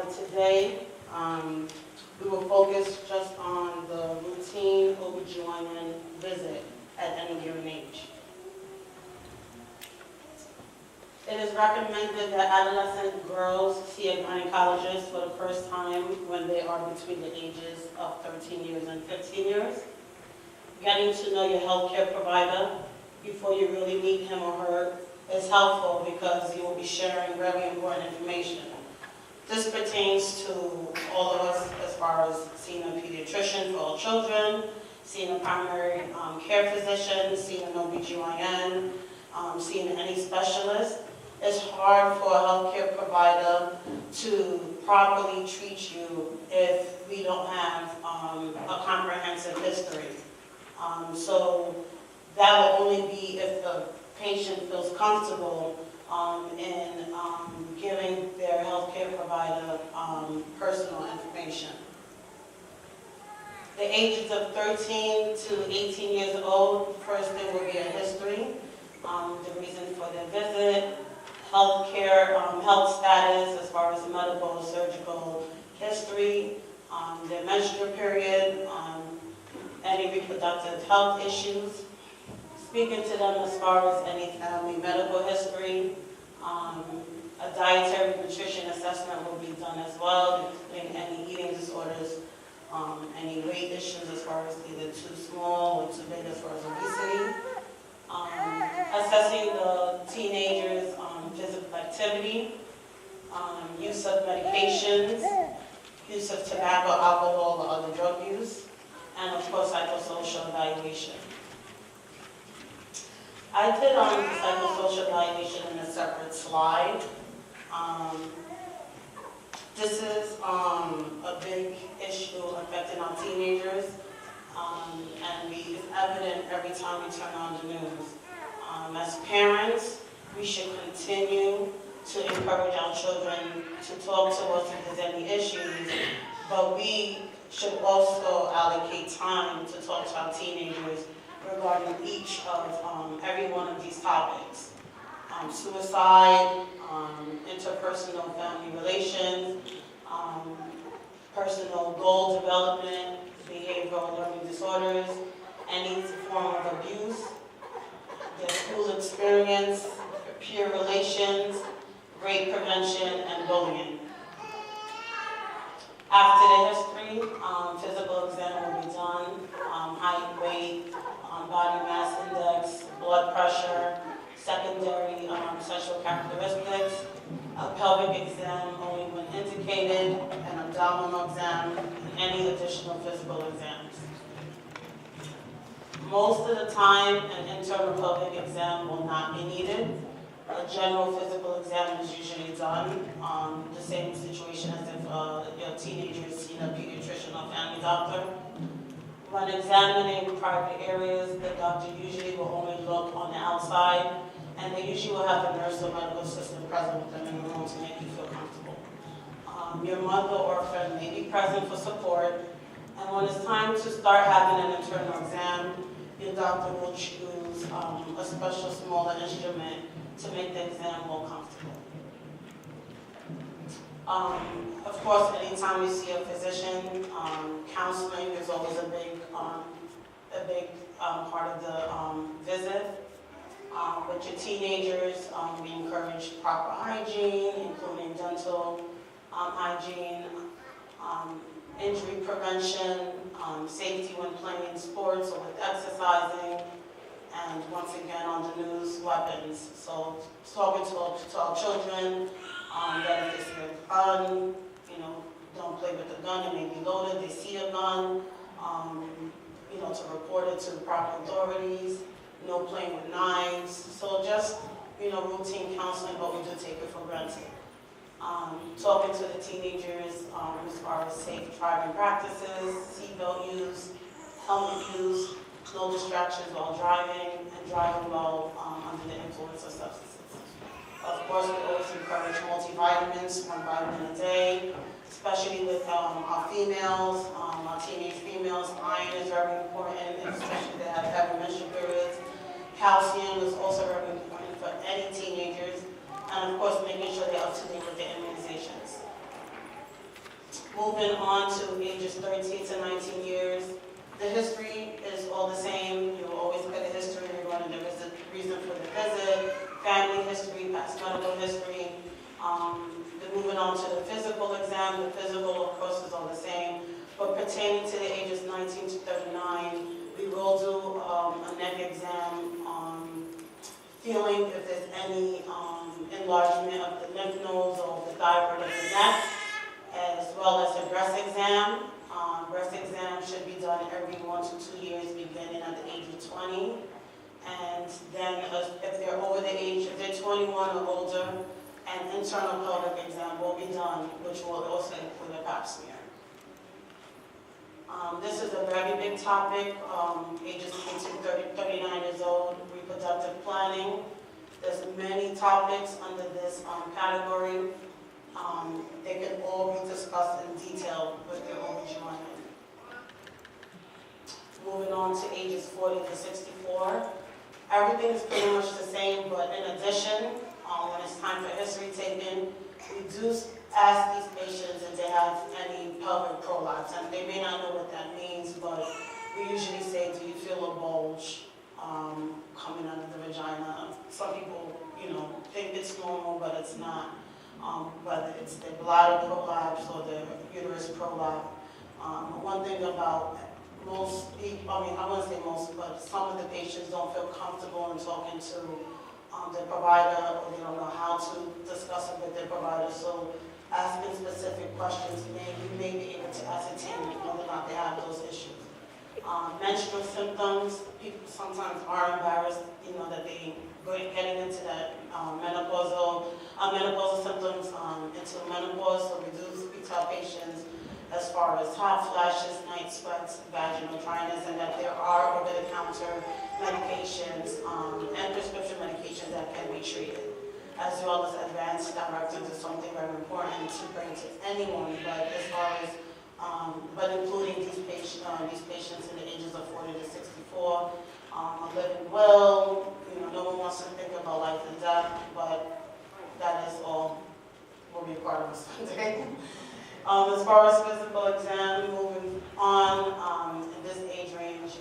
However, today we will focus just on the routine OBGYN visit at any given age. It is recommended that adolescent girls see a gynecologist for the first time when they are between the ages of 13 years and 15 years. Getting to know your healthcare provider before you really meet him or her is helpful because you will be sharing very important information. This pertains to all of us as far as seeing a pediatrician for all children, seeing a primary care physician, seeing an OBGYN, seeing any specialist. It's hard for a healthcare provider to properly treat you if we don't have a comprehensive history. So that will only be if the patient feels comfortable in giving their healthcare provider personal information. The ages of 13 to 18 years old, first there will be a history, the reason for their visit, healthcare, health status as far as medical, surgical history, their menstrual period, any reproductive health issues, speaking to them as far as any family medical history. A dietary nutrition assessment will be done as well, including any eating disorders, any weight issues as far as either too small or too big as far as obesity. Assessing the teenagers' physical activity, use of medications, use of tobacco, alcohol, or other drug use, and of course psychosocial evaluation. I did the psychosocial evaluation in a separate slide. This is a big issue affecting our teenagers, and it's evident every time we turn on the news. As parents, we should continue to encourage our children to talk to us if there's any issues, but we should also allocate time to talk to our teenagers regarding each of every one of these topics. Suicide, interpersonal family relations, personal goal development, behavioral learning disorders, any form of abuse, their school experience, peer relations, rape prevention, and bullying. After the history, physical exam will be done, height, weight, body mass index, blood pressure, secondary sexual characteristics, a pelvic exam only when indicated, an abdominal exam, and any additional physical exams. Most of the time, an internal pelvic exam will not be needed. A general physical exam is usually done, the same situation as if your teenager is seeing a pediatrician or family doctor. When examining private areas, the doctor usually will only look on the outside, and they usually will have a nurse or medical assistant present with them in the room to make you feel comfortable. Your mother or a friend may be present for support, and when it's time to start having an internal exam, your doctor will choose a special smaller instrument to make the exam more comfortable. Of course, anytime you see a physician, counseling is always a big part of the visit. With your teenagers, we encourage proper hygiene, including dental hygiene, injury prevention, safety when playing sports or with exercising, and once again on the news, weapons. So talking to our children, that if they see a gun, don't play with the gun, it may be loaded, they see a gun, to report it to the proper authorities, no playing with knives. So just, routine counseling, but we do take it for granted. Talking to the teenagers as far as safe driving practices, seatbelt use, helmet use, no distractions while driving, and driving while under the influence of substances. Of course, we always encourage multivitamins, 1 vitamin a day, especially with our females, our teenage females. Iron is very important, especially they have heavy menstrual periods. Calcium is also very important for any teenagers, and of course, making sure they're up to date with their immunizations. Moving on to ages 13 to 19 years. The history is all the same. You always put a history, you're going to the reason for the visit, family history, past medical history. Moving on to the physical exam. The physical, of course, is all the same. But pertaining to the ages 19 to 39, we will do a neck exam, feeling if there's any enlargement of the lymph nodes or the thyroid of the neck, as well as a breast exam. Breast exam should be done every 1 to 2 years, beginning at the age of 20. And then if they're over the age, if they're 21 or older, an internal pelvic exam will be done, which will also include a pap smear. This is a very big topic, ages 18 to 39 years old, reproductive planning. There's many topics under this category. They can all be discussed in detail with their OBGYN. Moving on to ages 40 to 64. Everything is pretty much the same, but in addition, when it's time for history taking, we do ask these patients if they have any pelvic prolapse, and they may not know what that means, but we usually say, do you feel a bulge coming out of the vagina? Some people, think it's normal, but it's not. Whether it's the bladder prolapse or the uterus prolapse. One thing about most people, I wouldn't say most, but some of the patients don't feel comfortable in talking to the provider, or they don't know how to discuss it with their provider. So asking specific questions, you may be able to ascertain whether or not they have those issues. Menstrual symptoms, people sometimes are embarrassed, that they getting into that menopausal symptoms into menopause. So we do speak to our patients as far as hot flashes, night sweats, vaginal dryness, and that there are over-the-counter medications and prescription medications that can be treated, as well as advanced directives is something very important to bring to anyone, but as far as but including these patients in the ages of 40 to 64, are living well. No one wants to think about life and death, but that is all will be part of us today. As far as physical exam, moving on, in this age range,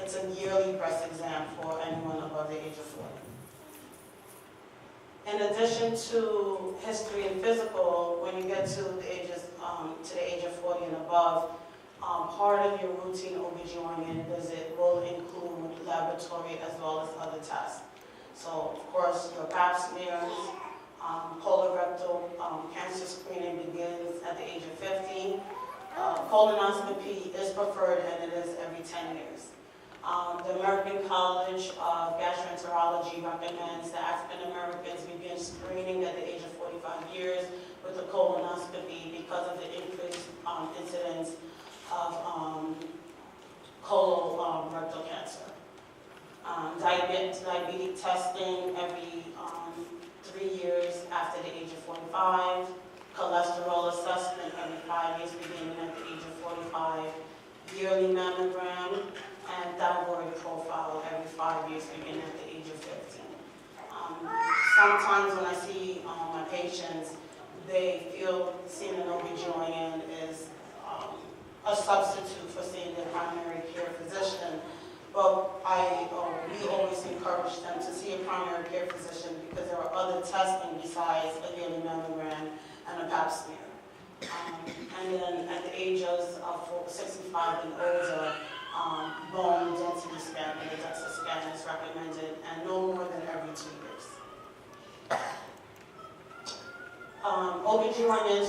it's a yearly breast exam for anyone above the age of 40. In addition to history and physical, when you get to the ages, to the age of 40 and above, part of your routine OBGYN visit will include laboratory as well as other tests. So, of course, your pap smears, colorectal cancer screening begins at the age of 50. Colonoscopy is preferred, and it is every 10 years. The American College of Gastroenterology recommends that African Americans begin screening at the age of 45 years with the colonoscopy because of the increased incidence of colorectal cancer. Diabetic testing every 3 years after the age of 45. Cholesterol assessment every 5 years beginning at the age of 45. Yearly mammogram and thyroid profile every 5 years beginning at the age of 15. Sometimes when I see my patients, they feel seeing an OBGYN is a substitute for seeing their primary care physician. But we always encourage them to see a primary care physician because there are other testing besides a yearly mammogram and a pap smear. And then at the ages of 65 and older, bone density scan and the DEXA scan is recommended, and no more than every 2 years. OBGYNs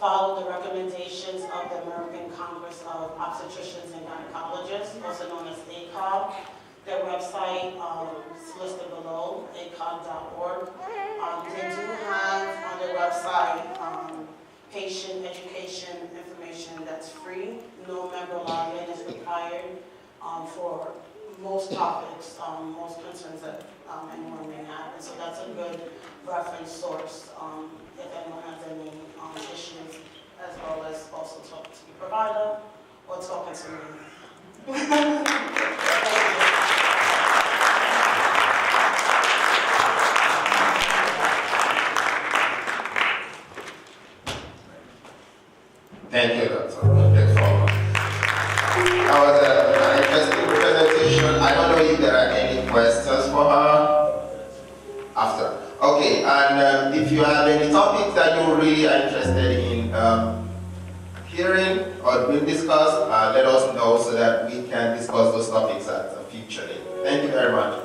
follow the recommendations of the American Congress of Obstetricians and Gynecologists, also known as ACOG. Their website is listed below, acog.org. They do have on their website patient education information that's free. No member login is required for most topics, most concerns that anyone may have. And so that's a good reference source if anyone has any issues, as well as also talk to your provider or talking to me. Thank you. Thank you, Doctor. Thanks so much. That was an interesting presentation. I don't know if there are any questions for her after. Okay, and if you have any topics that you really are interested in hearing or being discussed, let us know so that we can discuss those topics at a future date. Thank you very much.